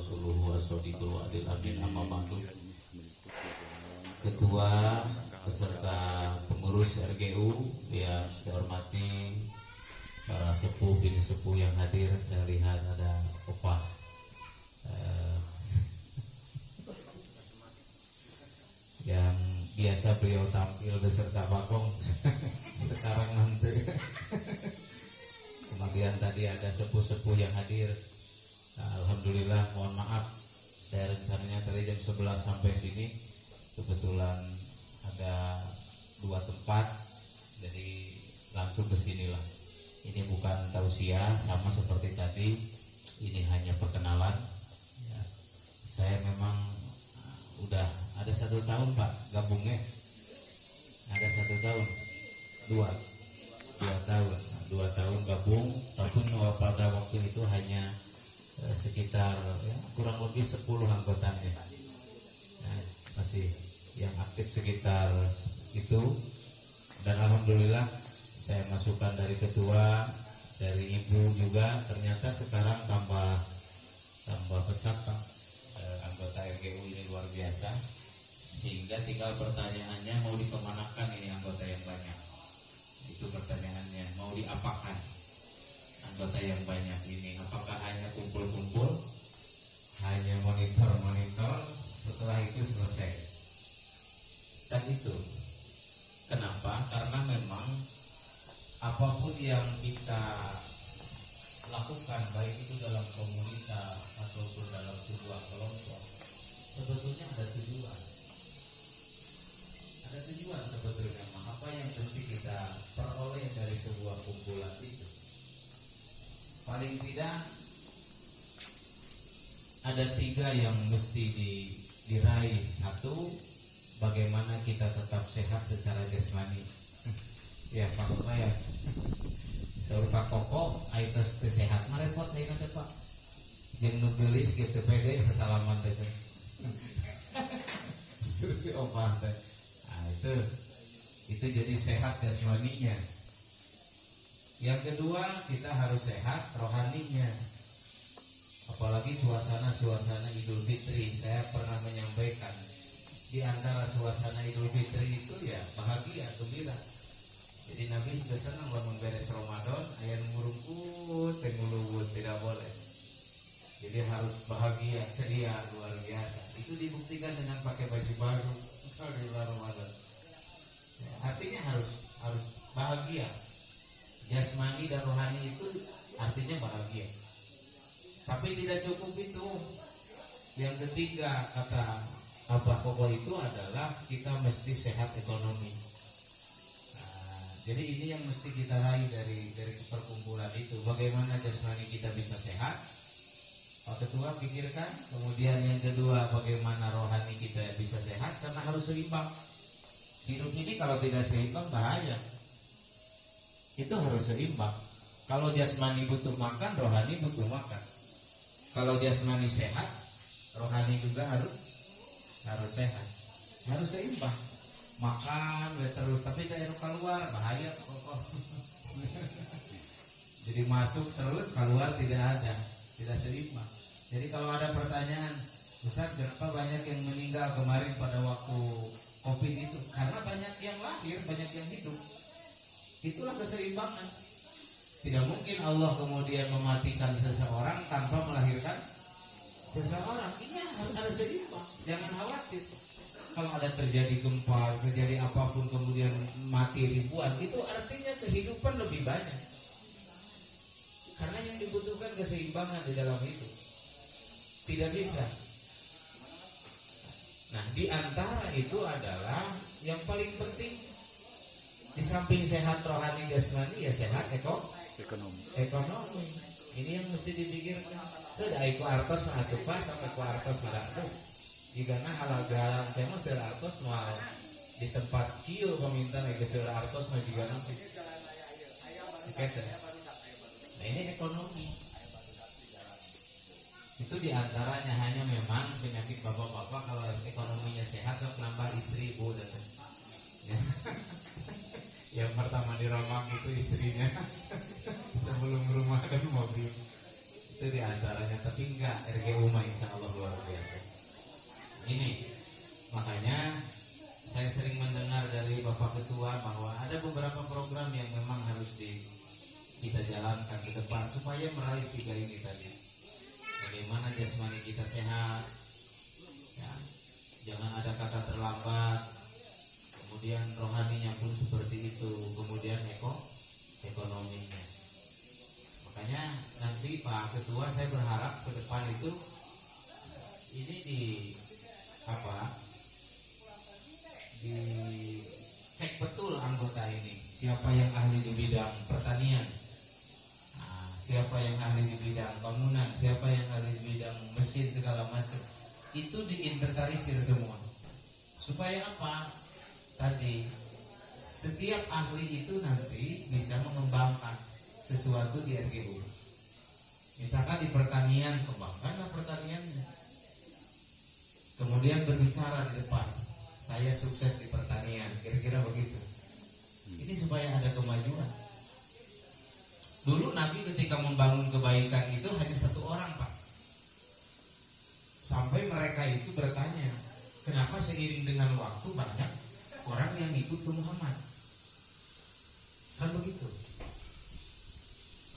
rasuluhu as-sadiqul wa'dil amin amma ba'du. Ketua beserta pengurus RGU yang saya hormati, para sepuh bini sepuh yang hadir, saya lihat ada opah yang biasa beliau tampil beserta Bakong sekarang nanti. Kemudian tadi ada sepuh-sepuh yang hadir. Alhamdulillah, mohon maaf saya rencananya tadi jam 11 sampai sini, kebetulan ada 2 tempat, jadi langsung ke sinilah. Ini bukan tausiah, sama seperti tadi, ini hanya perkenalan ya. Saya memang udah ada 1 tahun Pak gabungnya, ada 1 tahun, 2 tahun, 2 tahun gabung, tapi pada waktu itu hanya sekitar ya, kurang lebih 10 anggotanya. Nah, masih yang aktif sekitar itu, dan alhamdulillah saya masukkan dari ketua, dari ibu juga, ternyata sekarang tambah besar Pak. Anggota RGU ini luar biasa, sehingga tinggal pertanyaannya mau dikemanakan ini anggota yang banyak. Itu pertanyaannya, mau diapakan anggota yang banyak ini? Apakah hanya kumpul-kumpul, hanya monitor, setelah itu selesai? Dan itu kenapa? Karena memang apapun yang kita lakukan, baik itu dalam komunitas ataupun dalam sebuah kelompok, sebetulnya ada tujuan. Ada tujuan sebetulnya. Apa yang mesti kita peroleh dari sebuah kumpulan itu? Paling tidak ada 3 yang mesti diraih. 1, bagaimana kita tetap sehat secara jasmani. Ya Pak ya. Saur Pak Koko aitos teu sehat mah repot ayeuna teh Pak. Jeung nu geulis kitu pede sasalaman teh. Surti opah teh. Nah, itu jadi sehat jasmaninya. Yang kedua, kita harus sehat rohaninya. Apalagi suasana Idul Fitri. Saya pernah menyampaikan, di antara suasana Idul Fitri itu ya bahagia, gembira. Jadi Nabi sudah senang kalau beres Ramadan, ayat ngurungkut, tenguluwut, tidak boleh. Jadi harus bahagia, ceria, luar biasa. Itu dibuktikan dengan pakai baju baru di bulan Ramadan. Ya, artinya harus bahagia. Jasmani dan rohani itu artinya bahagia. Tapi tidak cukup itu. Yang ketiga kata Abah Koko itu adalah kita mesti sehat ekonomi. Jadi ini yang mesti kita raih dari perkumpulan itu. Bagaimana jasmani kita bisa sehat? Pak Ketua pikirkan. Kemudian yang kedua, bagaimana rohani kita bisa sehat? Karena harus seimbang. Hidup ini kalau tidak seimbang bahaya. Itu harus seimbang. Kalau jasmani butuh makan, rohani butuh makan. Kalau jasmani sehat, rohani juga harus sehat. Harus seimbang. Makan terus tapi tidak keluar, bahaya kok. Jadi masuk terus, keluar tidak ada, tidak seimbang. Jadi kalau ada pertanyaan, Ustaz, kenapa banyak yang meninggal kemarin pada waktu COVID itu? Karena banyak yang lahir, banyak yang hidup. Itulah keseimbangan. Tidak mungkin Allah kemudian mematikan seseorang tanpa melahirkan seseorang. Ini harus ada seimbang. Jangan khawatir. Kalau ada terjadi gempa, terjadi apapun kemudian mati ribuan, itu artinya kehidupan lebih banyak. Karena yang dibutuhkan keseimbangan di dalam hidup. Tidak bisa. Nah, di antara itu adalah yang paling penting, di samping sehat rohani jasmani ya sehat ekonomi. Ini yang mesti dipikirkan. Sudah iku artos mah atuh pas sampai ku artos mah jigana halagalan teh mah seueur artos moal di tempat kieu paminta ge seueur artos mah jigana gitu. Nah, ini ekonomi. Itu diantaranya hanya memang penyakit bapak-bapak kalau ekonominya sehat sok nambah istri Bu ya. Yang pertama di Romang itu istrinya sebelum rumah dan mobil. Itu diantaranya, tapi enggak, RGU mah insya Allah luar biasa. Ini makanya saya sering mendengar dari Bapak Ketua bahwa ada beberapa program yang memang harus kita jalankan ke depan supaya meraih 3 ini tadi. Bagaimana jasmani kita sehat, ya, jangan ada kata terlambat. Kemudian rohaninya pun seperti itu. Kemudian ekonominya. Makanya nanti Pak Ketua saya berharap ke depan itu ini dicek betul anggota ini, siapa yang ahli di bidang pertanian, siapa yang ahli di bidang bangunan, siapa yang ahli di bidang mesin segala macam. Itu diinventarisir semua. Supaya apa? Tadi setiap ahli itu nanti bisa mengembangkan sesuatu di RGU. Misalkan di pertanian, kembangkanlah pertaniannya. Kemudian berbicara di depan, saya sukses di pertanian, kira-kira begitu. Ini supaya ada kemajuan. Dulu Nabi ketika membangun kebaikan itu hanya 1 orang, Pak. Sampai mereka itu bertanya, kenapa seiring dengan waktu banyak orang yang ikut ke Muhammad? Kan begitu.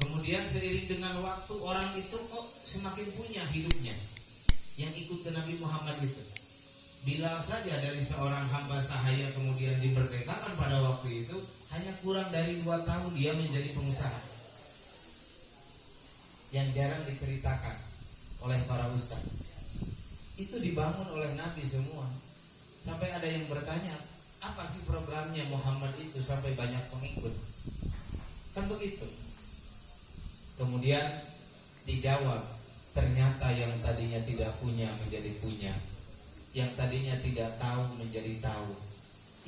Kemudian seiring dengan waktu orang itu kok semakin punya hidupnya yang ikut ke Nabi Muhammad itu. Bilal saja dari seorang hamba sahaya kemudian dimerdekakan pada waktu itu, hanya kurang dari 2 tahun dia menjadi pengusaha. Yang jarang diceritakan oleh para ustaz. Itu dibangun oleh Nabi semua. Sampai ada yang bertanya, apa sih programnya Muhammad itu sampai banyak pengikut? Kan begitu. Kemudian dijawab, ternyata yang tadinya tidak punya menjadi punya, yang tadinya tidak tahu menjadi tahu,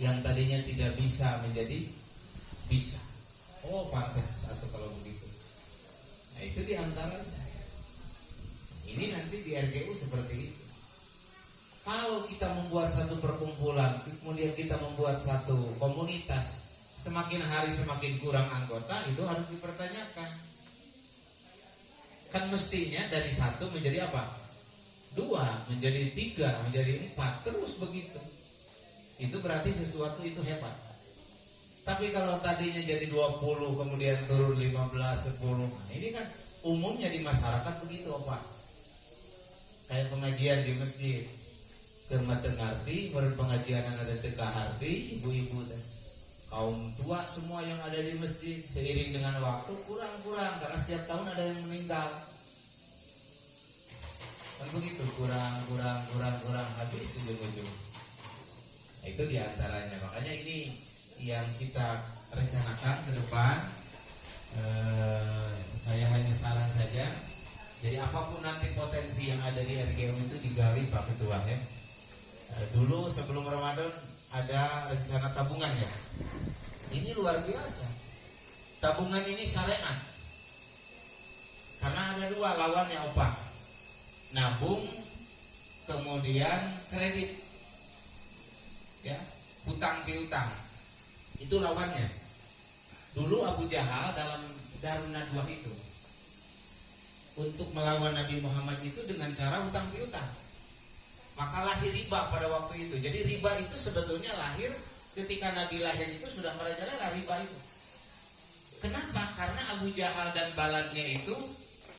yang tadinya tidak bisa menjadi bisa. Oh, pantas atau kalau begitu. Nah, itu diantaranya. Ini nanti di RGU seperti itu. Kalau kita membuat satu perkumpulan, kemudian kita membuat satu komunitas, semakin hari semakin kurang anggota, itu harus dipertanyakan. Kan mestinya dari 1 menjadi apa? 2, menjadi 3, menjadi 4, terus begitu. Itu berarti sesuatu itu hebat. Tapi kalau tadinya jadi 20, kemudian turun 15, 10, ini kan umumnya di masyarakat begitu, Pak. Kayak pengajian di masjid, keur teu ngarti, meureun pengajian ada teu kaharti, ibu-ibu teh. Kaum tua semua yang ada di masjid seiring dengan waktu kurang-kurang karena setiap tahun ada yang meninggal. Kan begitu, kurang habis ujung-ujung. Nah, itu diantaranya. Makanya ini yang kita rencanakan ke depan. Saya hanya saran saja. Jadi apapun nanti potensi yang ada di RGU itu digali Pak Ketua ya. Dulu sebelum Ramadan ada rencana tabungan ya. Ini luar biasa. Tabungan ini syariat. Karena ada 2 lawannya, Opa. Nabung, kemudian kredit. Ya, hutang piutang. Itu lawannya. Dulu Abu Jahal dalam Darun Nadwah itu untuk melawan Nabi Muhammad itu dengan cara hutang piutang. Maka lahir riba pada waktu itu. Jadi riba itu sebetulnya lahir ketika Nabi lahir itu sudah merajalela riba itu. Kenapa? Karena Abu Jahal dan baladnya itu